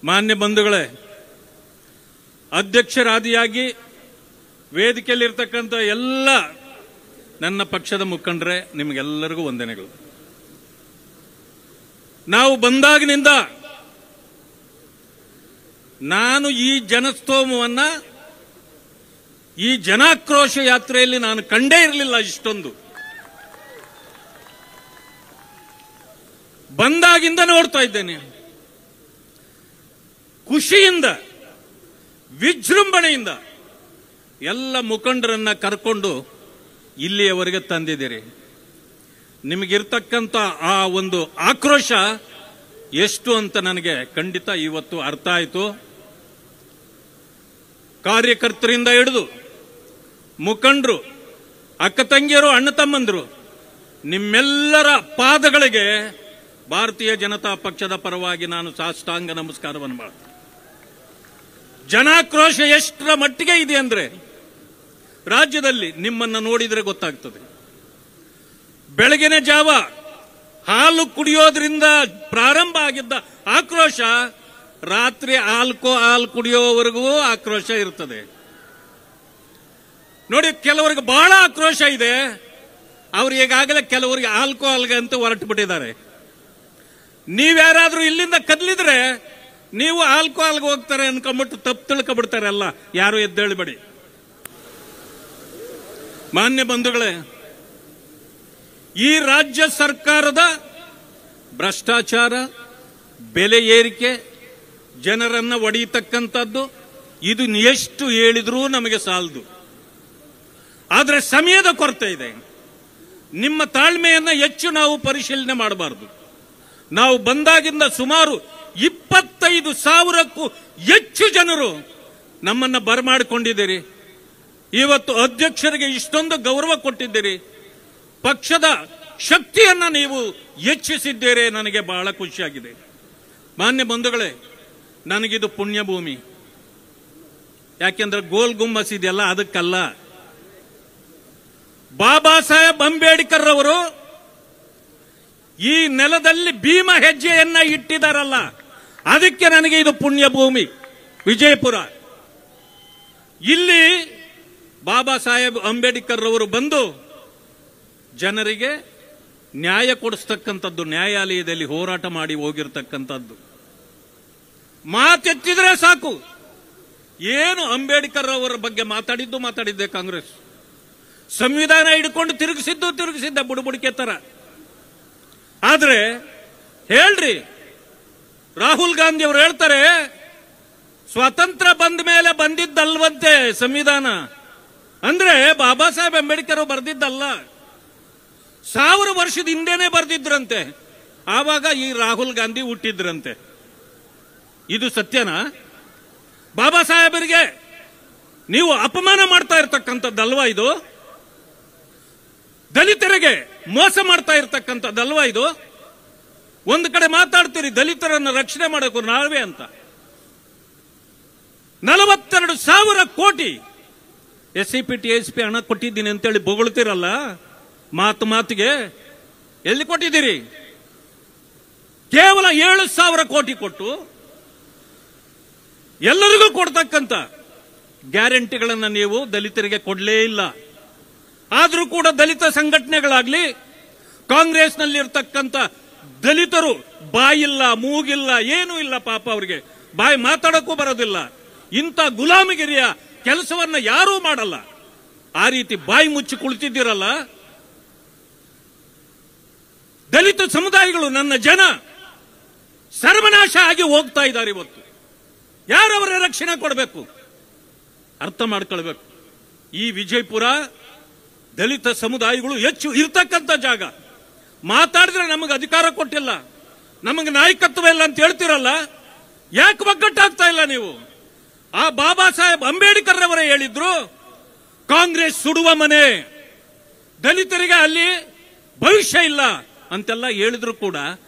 ಮಾನ್ಯ ಬಂಧುಗಳೇ, ಅಧ್ಯಕ್ಷರಾದಿಯಾಗಿ ವೇದಿಕೆಯಲ್ಲಿರ್ತಕ್ಕಂಥ ಎಲ್ಲ ನನ್ನ ಪಕ್ಷದ ಮುಖಂಡರೇ, ನಿಮಗೆಲ್ಲರಿಗೂ ವಂದನೆಗಳು. ನಾವು ಬಂದಾಗಿನಿಂದ ನಾನು ಈ ಜನಸ್ತೋಮವನ್ನ, ಈ ಜನಾಕ್ರೋಶ ಯಾತ್ರೆಯಲ್ಲಿ ನಾನು ಕಂಡೇ ಇರಲಿಲ್ಲ. ಇಷ್ಟೊಂದು ಬಂದಾಗಿಂದ ನೋಡ್ತಾ ಇದ್ದೇನೆ. ಖುಷಿಯಿಂದ, ವಿಜೃಂಭಣೆಯಿಂದ ಎಲ್ಲ ಮುಖಂಡರನ್ನ ಕರ್ಕೊಂಡು ಇಲ್ಲಿಯವರೆಗೆ ತಂದಿದ್ದೀರಿ. ನಿಮಗಿರ್ತಕ್ಕಂಥ ಆ ಒಂದು ಆಕ್ರೋಶ ಎಷ್ಟು ಅಂತ ನನಗೆ ಖಂಡಿತ ಇವತ್ತು ಅರ್ಥ ಆಯಿತು. ಕಾರ್ಯಕರ್ತರಿಂದ ಹಿಡಿದು ಮುಖಂಡರು, ಅಕ್ಕ ತಂಗಿಯರು, ಅಣ್ಣ ತಮ್ಮಂದರು, ನಿಮ್ಮೆಲ್ಲರ ಪಾದಗಳಿಗೆ ಭಾರತೀಯ ಜನತಾ ಪಕ್ಷದ ಪರವಾಗಿ ನಾನು ಸಾಷ್ಟಾಂಗ ನಮಸ್ಕಾರವನ್ನು ಮಾಡ್ತೀನಿ. ಜನಾಕ್ರೋಶ ಎಷ್ಟರ ಮಟ್ಟಿಗೆ ಇದೆ ಅಂದ್ರೆ ರಾಜ್ಯದಲ್ಲಿ ನಿಮ್ಮನ್ನ ನೋಡಿದ್ರೆ ಗೊತ್ತಾಗ್ತದೆ. ಬೆಳಗಿನ ಜಾವ ಹಾಲು ಕುಡಿಯೋದ್ರಿಂದ ಪ್ರಾರಂಭ ಆಗಿದ್ದ ಆಕ್ರೋಶ ರಾತ್ರಿ ಹಾಲು ಕುಡಿಯೋವರೆಗೂ ಆಕ್ರೋಶ ಇರ್ತದೆ. ನೋಡಿ, ಕೆಲವರಿಗೆ ಬಹಳ ಆಕ್ರೋಶ ಇದೆ. ಅವ್ರು ಈಗಾಗಲೇ ಕೆಲವರಿಗೆ ಆಲ್ಕೋಹಾಲ್ಗೆ ಅಂತ ಹೊರಟು ಬಿಟ್ಟಿದ್ದಾರೆ. ನೀವ್ಯಾರಾದ್ರೂ ಇಲ್ಲಿಂದ ಕದಲಿದ್ರೆ ನೀವು ಆಲ್ಕೋಹಾಲ್ಗೆ ಹೋಗ್ತಾರೆ ಅನ್ಕೊಂಡ್ಬಿಟ್ಟು ತಪ್ಪು ತಿಳ್ಕೊಬಿಡ್ತಾರೆ. ಅಲ್ಲ, ಯಾರು ಎದ್ದೇಳಬೇಡಿ. ಮಾನ್ಯ ಬಂಧುಗಳೇ, ಈ ರಾಜ್ಯ ಸರ್ಕಾರದ ಭ್ರಷ್ಟಾಚಾರ, ಬೆಲೆ ಏರಿಕೆ, ಜನರನ್ನ ಒಡೆಯತಕ್ಕಂಥದ್ದು, ಇದು ಎಷ್ಟು ಹೇಳಿದ್ರೂ ನಮಗೆ ಸಾಲದು. ಆದರೆ ಸಮಯದ ಕೊರತೆ ಇದೆ. ನಿಮ್ಮ ತಾಳ್ಮೆಯನ್ನ ಹೆಚ್ಚು ನಾವು ಪರಿಶೀಲನೆ ಮಾಡಬಾರದು. ನಾವು ಬಂದಾಗಿಂದ ಸುಮಾರು 25,000ಕ್ಕೂ ಹೆಚ್ಚು ಜನರು ನಮ್ಮನ್ನ ಬರಮಾಡಿಕೊಂಡಿದ್ದೀರಿ. ಇವತ್ತು ಅಧ್ಯಕ್ಷರಿಗೆ ಇಷ್ಟೊಂದು ಗೌರವ ಕೊಟ್ಟಿದ್ದೀರಿ. ಪಕ್ಷದ ಶಕ್ತಿಯನ್ನ ನೀವು ಹೆಚ್ಚಿಸಿದ್ದೀರಿ. ನನಗೆ ಬಹಳ ಖುಷಿಯಾಗಿದೆ. ಮಾನ್ಯ ಬಂಧುಗಳೇ, ನನಗಿದು ಪುಣ್ಯಭೂಮಿ. ಯಾಕೆಂದ್ರೆ ಗೋಲ್ ಗುಮ್ಮಸ್ ಇದೆಯಲ್ಲ, ಅದಕ್ಕಲ್ಲ. ಬಾಬಾ ಸಾಹೇಬ್ ಅಂಬೇಡ್ಕರ್ ಅವರು ಈ ನೆಲದಲ್ಲಿ ಭೀಮ ಹೆಜ್ಜೆಯನ್ನ ಇಟ್ಟಿದಾರಲ್ಲ, ಅದಕ್ಕೆ ನನಗೆ ಇದು ಪುಣ್ಯಭೂಮಿ. ವಿಜಯಪುರ, ಇಲ್ಲಿ ಬಾಬಾ ಸಾಹೇಬ್ ಅಂಬೇಡ್ಕರ್ ಅವರು ಬಂದು ಜನರಿಗೆ ನ್ಯಾಯ ಕೊಡಿಸ್ತಕ್ಕಂಥದ್ದು, ನ್ಯಾಯಾಲಯದಲ್ಲಿ ಹೋರಾಟ ಮಾಡಿ ಹೋಗಿರ್ತಕ್ಕಂಥದ್ದು. ಮಾತೆತ್ತಿದ್ರೆ ಸಾಕು. ಏನು ಅಂಬೇಡ್ಕರ್ ಅವರ ಬಗ್ಗೆ ಮಾತಾಡಿದ್ದೆ ಕಾಂಗ್ರೆಸ್. ಸಂವಿಧಾನ ಹಿಡ್ಕೊಂಡು ತಿರುಗಿಸಿದ್ದೆ ಬುಡುಬುಡಿಕೆ ತರ. ಆದ್ರೆ ಹೇಳ್ರಿ, ರಾಹುಲ್ ಗಾಂಧಿ ಅವರು ಹೇಳ್ತಾರೆ, ಸ್ವಾತಂತ್ರ್ಯ ಬಂದ ಮೇಲೆ ಬಂದಿದ್ದಲ್ವಂತೆ ಸಂವಿಧಾನ. ಅಂದ್ರೆ ಬಾಬಾ ಸಾಹೇಬ್ ಅಂಬೇಡ್ಕರ್ ಬರೆದಿದ್ದಲ್ಲ, 1000 ವರ್ಷದ ಹಿಂದೆನೆ ಬರೆದಿದ್ರಂತೆ. ಆವಾಗ ಈ ರಾಹುಲ್ ಗಾಂಧಿ ಹುಟ್ಟಿದ್ರಂತೆ. ಇದು ಸತ್ಯನಾ? ಬಾಬಾ ಸಾಹೇಬರಿಗೆ ನೀವು ಅಪಮಾನ ಮಾಡ್ತಾ ಇರ್ತಕ್ಕಂಥದ್ದಲ್ವಾ ಇದು? ದಲಿತರಿಗೆ ಮೋಸ ಮಾಡ್ತಾ ಇರ್ತಕ್ಕಂಥದ್ದಲ್ವಾ ಇದು? ಒಂದು ಕಡೆ ಮಾತಾಡ್ತೀರಿ ದಲಿತರನ್ನು ರಕ್ಷಣೆ ಮಾಡಬೇಕು ನಾವೇ ಅಂತ. 42,000 ಕೋಟಿ SCPT SP ಹಣ ಕೊಟ್ಟಿದ್ದೀನಿ ಅಂತೇಳಿ ಬೊಗಳ್ತಿರಲ್ಲ, ಮಾತಿಗೆ ಎಲ್ಲಿ ಕೊಟ್ಟಿದ್ದೀರಿ? ಕೇವಲ 7,000 ಕೋಟಿ ಕೊಟ್ಟು ಎಲ್ಲರಿಗೂ ಕೊಡ್ತಕ್ಕಂಥ ಗ್ಯಾರಂಟಿಗಳನ್ನ ನೀವು ದಲಿತರಿಗೆ ಕೊಡಲೇ ಇಲ್ಲ. ಆದ್ರೂ ಕೂಡ ದಲಿತ ಸಂಘಟನೆಗಳಾಗ್ಲಿ, ಕಾಂಗ್ರೆಸ್ನಲ್ಲಿರ್ತಕ್ಕಂಥ ದಲಿತರು ಬಾಯಿಲ್ಲ, ಮೂಗಿಲ್ಲ, ಏನೂ ಇಲ್ಲ. ಪಾಪ ಅವರಿಗೆ ಬಾಯಿ ಮಾತಾಡಕ್ಕೂ ಬರೋದಿಲ್ಲ. ಇಂಥ ಗುಲಾಮಗಿರಿಯ ಕೆಲಸವನ್ನ ಯಾರೂ ಮಾಡಲ್ಲ. ಆ ರೀತಿ ಬಾಯಿ ಮುಚ್ಚಿ ಕುಳಿತಿದ್ದೀರಲ್ಲ. ದಲಿತ ಸಮುದಾಯಗಳು, ನನ್ನ ಜನ ಸರ್ವನಾಶ ಆಗಿ ಹೋಗ್ತಾ ಇದ್ದಾರೆ. ಇವತ್ತು ಯಾರವರ ರಕ್ಷಣೆ ಕೊಡಬೇಕು? ಅರ್ಥ ಮಾಡ್ಕೊಳ್ಬೇಕು. ಈ ವಿಜಯಪುರ ದಲಿತ ಸಮುದಾಯಗಳು ಹೆಚ್ಚು ಇರ್ತಕ್ಕಂಥ ಜಾಗ. ಮಾತಾಡಿದ್ರೆ ನಮಗೆ ಅಧಿಕಾರ ಕೊಟ್ಟಿಲ್ಲ, ನಮಗೆ ನಾಯಕತ್ವ ಇಲ್ಲ ಅಂತ ಹೇಳ್ತಿರಲ್ಲ, ಯಾಕೆ ಒಗ್ಗಟ್ಟಾಗ್ತಾ ಇಲ್ಲ ನೀವು? ಆ ಬಾಬಾ ಸಾಹೇಬ್ ಅಂಬೇಡ್ಕರ್ ಅವರೇ ಹೇಳಿದ್ರು, ಕಾಂಗ್ರೆಸ್ ಸುಡುವ ಮನೆ, ದಲಿತರಿಗೆ ಅಲ್ಲಿ ಭವಿಷ್ಯ ಇಲ್ಲ ಅಂತೆಲ್ಲ ಹೇಳಿದ್ರು ಕೂಡ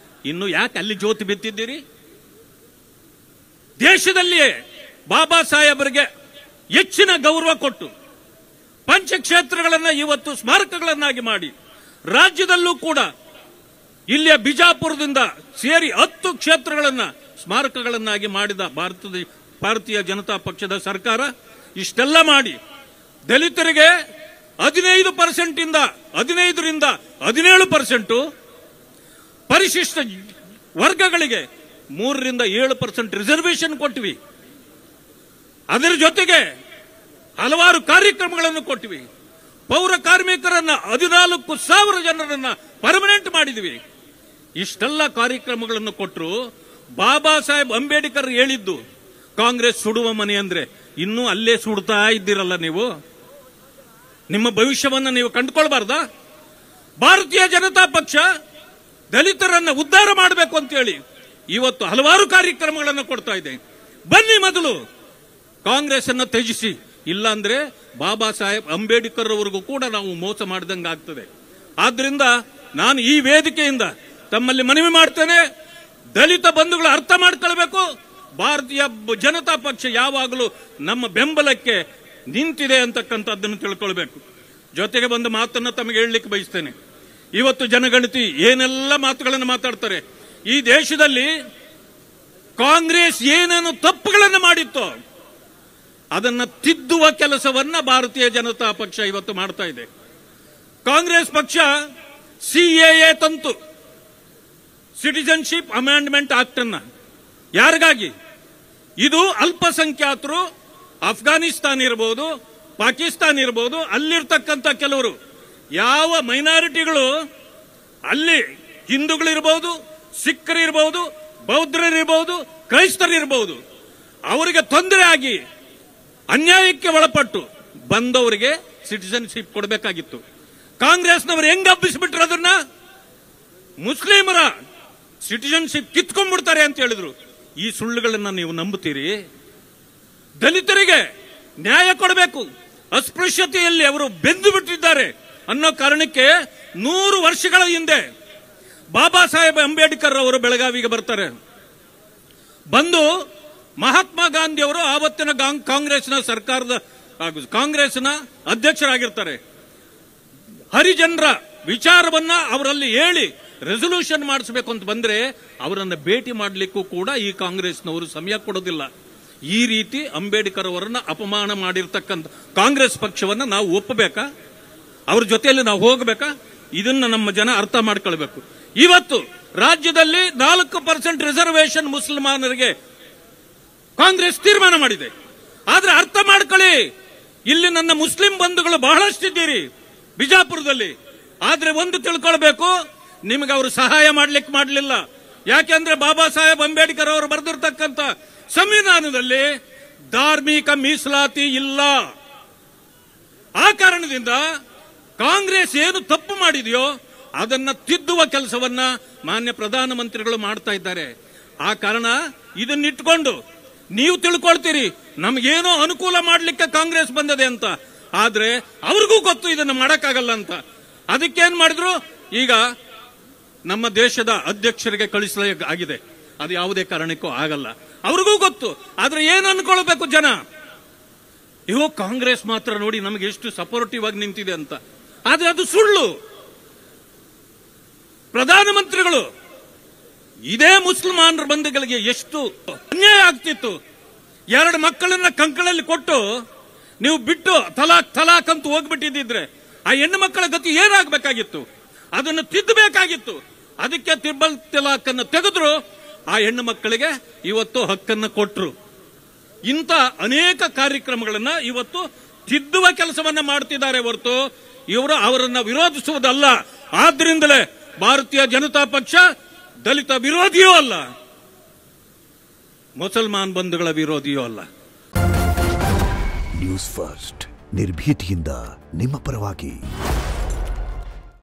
ಇನ್ನು ಯಾಕೆ ಅಲ್ಲಿ ಜ್ಯೋತಿ ಬಿತ್ತಿದ್ದೀರಿ? ದೇಶದಲ್ಲಿಯೇ ಬಾಬಾ ಸಾಹೇಬರಿಗೆ ಹೆಚ್ಚಿನ ಗೌರವ ಕೊಟ್ಟು ಪಂಚಕ್ಷೇತ್ರಗಳನ್ನ ಇವತ್ತು ಸ್ಮಾರಕಗಳನ್ನಾಗಿ ಮಾಡಿ, ರಾಜ್ಯದಲ್ಲೂ ಕೂಡ ಇಲ್ಲಿಯ ಬಿಜಾಪುರದಿಂದ ಸೇರಿ 10 ಕ್ಷೇತ್ರಗಳನ್ನ ಸ್ಮಾರಕಗಳನ್ನಾಗಿ ಮಾಡಿದ ಭಾರತೀಯ ಜನತಾ ಪಕ್ಷದ ಸರ್ಕಾರ ಇಷ್ಟೆಲ್ಲ ಮಾಡಿ ದಲಿತರಿಗೆ 15% 15ರಿಂದ 17%, ಪರಿಶಿಷ್ಟ ವರ್ಗಗಳಿಗೆ 3ರಿಂದ 7% ರಿಸರ್ವೇಶನ್ ಕೊಟ್ಟಿವಿ. ಅದರ ಜೊತೆಗೆ ಹಲವಾರು ಕಾರ್ಯಕ್ರಮಗಳನ್ನು ಕೊಟ್ಟಿವಿ. ಪೌರ ಕಾರ್ಮಿಕರನ್ನ 14,000 ಜನರನ್ನ ಪರ್ಮನೆಂಟ್ ಮಾಡಿದ್ವಿ. ಇಷ್ಟೆಲ್ಲ ಕಾರ್ಯಕ್ರಮಗಳನ್ನು ಕೊಟ್ಟರು. ಬಾಬಾ ಸಾಹೇಬ್ ಅಂಬೇಡ್ಕರ್ ಹೇಳಿದ್ದು ಕಾಂಗ್ರೆಸ್ ಸುಡುವ ಮನೆ ಅಂದ್ರೆ ಇನ್ನೂ ಅಲ್ಲೇ ಸುಡ್ತಾ ಇದ್ದೀರಲ್ಲ ನೀವು. ನಿಮ್ಮ ಭವಿಷ್ಯವನ್ನ ನೀವು ಕಂಡುಕೊಳ್ಬಾರ್ದಾ? ಭಾರತೀಯ ಜನತಾ ಪಕ್ಷ ದಲಿತರನ್ನ ಉದ್ಧಾರ ಮಾಡಬೇಕು ಅಂತ ಹೇಳಿ ಇವತ್ತು ಹಲವಾರು ಕಾರ್ಯಕ್ರಮಗಳನ್ನು ಕೊಡ್ತಾ ಇದೆ. ಬನ್ನಿ, ಮೊದಲು ಕಾಂಗ್ರೆಸ್ ಅನ್ನ ತ್ಯಜಿಸಿ, ಇಲ್ಲಾಂದ್ರೆ ಬಾಬಾ ಸಾಹೇಬ್ ಅಂಬೇಡ್ಕರ್ ಅವರಿಗೂ ಕೂಡ ನಾವು ಮೋಸ ಮಾಡಿದಂಗೆ ಆಗ್ತದೆ. ಆದ್ರಿಂದ ನಾನು ಈ ವೇದಿಕೆಯಿಂದ ತಮ್ಮಲ್ಲಿ ಮನವಿ ಮಾಡ್ತೇನೆ, ದಲಿತ ಬಂಧುಗಳು ಅರ್ಥ ಮಾಡ್ಕೊಳ್ಬೇಕು. ಭಾರತೀಯ ಜನತಾ ಪಕ್ಷ ಯಾವಾಗಲೂ ನಮ್ಮ ಬೆಂಬಲಕ್ಕೆ ನಿಂತಿದೆ ಅಂತಕ್ಕಂಥದ್ದನ್ನು ತಿಳ್ಕೊಳ್ಬೇಕು. ಜೊತೆಗೆ ಒಂದು ಮಾತನ್ನು ತಮಗೆ ಹೇಳಲಿಕ್ಕೆ ಬಯಸ್ತೇನೆ. ಇವತ್ತು ಜನಗಣತಿ ಏನೆಲ್ಲ ಮಾತುಗಳನ್ನು ಮಾತಾಡ್ತಾರೆ. ಈ ದೇಶದಲ್ಲಿ ಕಾಂಗ್ರೆಸ್ ಏನೇನು ತಪ್ಪುಗಳನ್ನು ಮಾಡಿತ್ತೋ ಅದನ್ನ ತಿದ್ದುವ ಕೆಲಸವನ್ನ ಭಾರತೀಯ ಜನತಾ ಪಕ್ಷ ಇವತ್ತು ಮಾಡ್ತಾ ಇದೆ. ಕಾಂಗ್ರೆಸ್ ಪಕ್ಷ ಸಿಎಎ ತಂತು, ಸಿಟಿಜನ್ಶಿಪ್ ಅಮೆಂಡ್ಮೆಂಟ್ ಆಕ್ಟ್ ಅನ್ನ. ಯಾರಿಗಾಗಿ? ಇದು ಅಲ್ಪಸಂಖ್ಯಾತರು, ಅಫ್ಘಾನಿಸ್ತಾನ್ ಇರಬಹುದು, ಪಾಕಿಸ್ತಾನ್ ಇರಬಹುದು, ಅಲ್ಲಿರ್ತಕ್ಕಂಥ ಕೆಲವರು ಯಾವ ಮೈನಾರಿಟಿಗಳು, ಅಲ್ಲಿ ಹಿಂದೂಗಳಿರಬಹುದು, ಸಿಖ್ಖರಿರಬಹುದು, ಬೌದ್ಧರಿರಬಹುದು, ಕ್ರೈಸ್ತರಿರಬಹುದು, ಅವರಿಗೆ ತೊಂದರೆ ಆಗಿ ಅನ್ಯಾಯಕ್ಕೆ ಒಳಪಟ್ಟು ಬಂದವರಿಗೆ ಸಿಟಿಜನ್ಶಿಪ್ ಕೊಡಬೇಕಾಗಿತ್ತು. ಕಾಂಗ್ರೆಸ್ನವರು ಹೆಂಗ್ ಹಬ್ಬಿಸ್ಬಿಟ್ರು ಅದನ್ನ? ಮುಸ್ಲಿಮರ ಸಿಟಿಜನ್ಶಿಪ್ ಕಿತ್ಕೊಂಡ್ಬಿಡ್ತಾರೆ ಅಂತ ಹೇಳಿದ್ರು. ಈ ಸುಳ್ಳುಗಳನ್ನ ನೀವು ನಂಬುತ್ತೀರಿ? ದಲಿತರಿಗೆ ನ್ಯಾಯ ಕೊಡಬೇಕು, ಅಸ್ಪೃಶ್ಯತೆಯಲ್ಲಿ ಅವರು ಬೆಂದು ಬಿಟ್ಟಿದ್ದಾರೆ ಅನ್ನೋ ಕಾರಣಕ್ಕೆ 100 ವರ್ಷಗಳ ಹಿಂದೆ ಬಾಬಾ ಸಾಹೇಬ್ ಅಂಬೇಡ್ಕರ್ ಅವರು ಬೆಳಗಾವಿಗೆ ಬರ್ತಾರೆ. ಬಂದು ಮಹಾತ್ಮ ಗಾಂಧಿ ಅವರು ಆವತ್ತಿನ ಕಾಂಗ್ರೆಸ್ನ ಸರ್ಕಾರದ ಕಾಂಗ್ರೆಸ್ನ ಅಧ್ಯಕ್ಷರಾಗಿರ್ತಾರೆ. ಹರಿಜನರ ವಿಚಾರವನ್ನ ಅವರಲ್ಲಿ ಹೇಳಿ ರೆಸೊಲ್ಯೂಷನ್ ಮಾಡಿಸಬೇಕು ಅಂತ ಬಂದ್ರೆ ಅವರನ್ನ ಭೇಟಿ ಮಾಡಲಿಕ್ಕೂ ಕೂಡ ಈ ಕಾಂಗ್ರೆಸ್ನವರು ಸಮಯ ಕೊಡೋದಿಲ್ಲ. ಈ ರೀತಿ ಅಂಬೇಡ್ಕರ್ ಅವರನ್ನ ಅಪಮಾನ ಮಾಡಿರ್ತಕ್ಕಂಥ ಕಾಂಗ್ರೆಸ್ ಪಕ್ಷವನ್ನ ನಾವು ಒಪ್ಪಬೇಕಾ? ಅವ್ರ ಜೊತೆಯಲ್ಲಿ ನಾವು ಹೋಗಬೇಕಾ? ಇದನ್ನ ನಮ್ಮ ಜನ ಅರ್ಥ ಮಾಡ್ಕೊಳ್ಬೇಕು. ಇವತ್ತು ರಾಜ್ಯದಲ್ಲಿ 4% ರಿಸರ್ವೇಶನ್ ಮುಸಲ್ಮಾನರಿಗೆ ಕಾಂಗ್ರೆಸ್ ತೀರ್ಮಾನ ಮಾಡಿದೆ. ಆದ್ರೆ ಅರ್ಥ ಮಾಡ್ಕೊಳ್ಳಿ, ಇಲ್ಲಿ ನನ್ನ ಮುಸ್ಲಿಂ ಬಂಧುಗಳು ಬಹಳಷ್ಟಿದ್ದೀರಿ ಬಿಜಾಪುರದಲ್ಲಿ. ಆದ್ರೆ ಒಂದು ತಿಳ್ಕೊಳ್ಬೇಕು, ನಿಮಗೆ ಅವರು ಸಹಾಯ ಮಾಡಲಿಲ್ಲ. ಯಾಕೆಂದ್ರೆ ಬಾಬಾ ಸಾಹೇಬ್ ಅಂಬೇಡ್ಕರ್ ಅವರು ಬರೆದಿರ್ತಕ್ಕಂಥ ಸಂವಿಧಾನದಲ್ಲಿ ಧಾರ್ಮಿಕ ಮೀಸಲಾತಿ ಇಲ್ಲ. ಆ ಕಾರಣದಿಂದ ಕಾಂಗ್ರೆಸ್ ಏನು ತಪ್ಪು ಮಾಡಿದೆಯೋ ಅದನ್ನ ತಿದ್ದುವ ಕೆಲಸವನ್ನ ಮಾನ್ಯ ಪ್ರಧಾನಮಂತ್ರಿಗಳು ಮಾಡ್ತಾ ಇದ್ದಾರೆ. ಆ ಕಾರಣ ಇದನ್ನಿಟ್ಕೊಂಡು ನೀವು ತಿಳ್ಕೊಳ್ತೀರಿ ನಮಗೇನೋ ಅನುಕೂಲ ಮಾಡಲಿಕ್ಕೆ ಕಾಂಗ್ರೆಸ್ ಬಂದಿದೆ ಅಂತ. ಆದ್ರೆ ಅವ್ರಿಗೂ ಗೊತ್ತು ಇದನ್ನು ಮಾಡಕ್ಕಾಗಲ್ಲ ಅಂತ. ಅದಕ್ಕೇನ್ ಮಾಡಿದ್ರು? ಈಗ ನಮ್ಮ ದೇಶದ ಅಧ್ಯಕ್ಷರಿಗೆ ಕಳಿಸಲಾಗಿದೆ. ಅದು ಯಾವುದೇ ಕಾರಣಕ್ಕೂ ಆಗಲ್ಲ, ಅವ್ರಿಗೂ ಗೊತ್ತು. ಆದ್ರೆ ಏನು ಅನ್ಕೊಳ್ಬೇಕು ಜನ? ಇವು ಕಾಂಗ್ರೆಸ್ ಮಾತ್ರ ನೋಡಿ ನಮಗೆ ಎಷ್ಟು ಸಪೋರ್ಟಿವ್ ಆಗಿ ನಿಂತಿದೆ ಅಂತ. ಆದ್ರೆ ಅದು ಸುಳ್ಳು. ಪ್ರಧಾನಮಂತ್ರಿಗಳು ಇದೇ ಮುಸಲ್ಮಾನರ ಬಂಧುಗಳಿಗೆ ಎಷ್ಟು ಅನ್ಯಾಯ ಆಗ್ತಿತ್ತು. 2 ಮಕ್ಕಳನ್ನ ಕಂಕಳಲ್ಲಿ ಕೊಟ್ಟು ನೀವು ಬಿಟ್ಟು ತಲಾಕ್ ಅಂತ ಹೋಗ್ಬಿಟ್ಟಿದ್ರೆ ಆ ಹೆಣ್ಣು ಮಕ್ಕಳ ಗತಿ ಏನಾಗಬೇಕಾಗಿತ್ತು? ಅದನ್ನು ತಿದ್ದಬೇಕಾಗಿತ್ತು. ಅದಕ್ಕೆ ತ್ರಿಬಲ್ ತಲಾಕ್ ಅನ್ನು ತೆಗೆದ್ರು, ಆ ಹೆಣ್ಣು ಮಕ್ಕಳಿಗೆ ಇವತ್ತು ಹಕ್ಕನ್ನು ಕೊಟ್ಟರು. ಇಂಥ ಅನೇಕ ಕಾರ್ಯಕ್ರಮಗಳನ್ನ ಇವತ್ತು ತಿದ್ದುವ ಕೆಲಸವನ್ನ ಮಾಡ್ತಿದ್ದಾರೆ ಹೊರತು ಇವರು ಅವರನ್ನ ವಿರೋಧಿಸುವುದಲ್ಲ. ಆದ್ರಿಂದಲೇ ಭಾರತೀಯ ಜನತಾ ಪಕ್ಷ ದಲಿತ ವಿರೋಧಿಯೂ ಅಲ್ಲ, ಮುಸಲ್ಮಾನ್ ಬಂಧುಗಳ ವಿರೋಧಿಯೂ ಅಲ್ಲ. ನ್ಯೂಸ್ ಫಸ್ಟ್ ನಿರ್ಭೀತಿಯಿಂದ ನಿಮ್ಮ ಪರವಾಗಿ.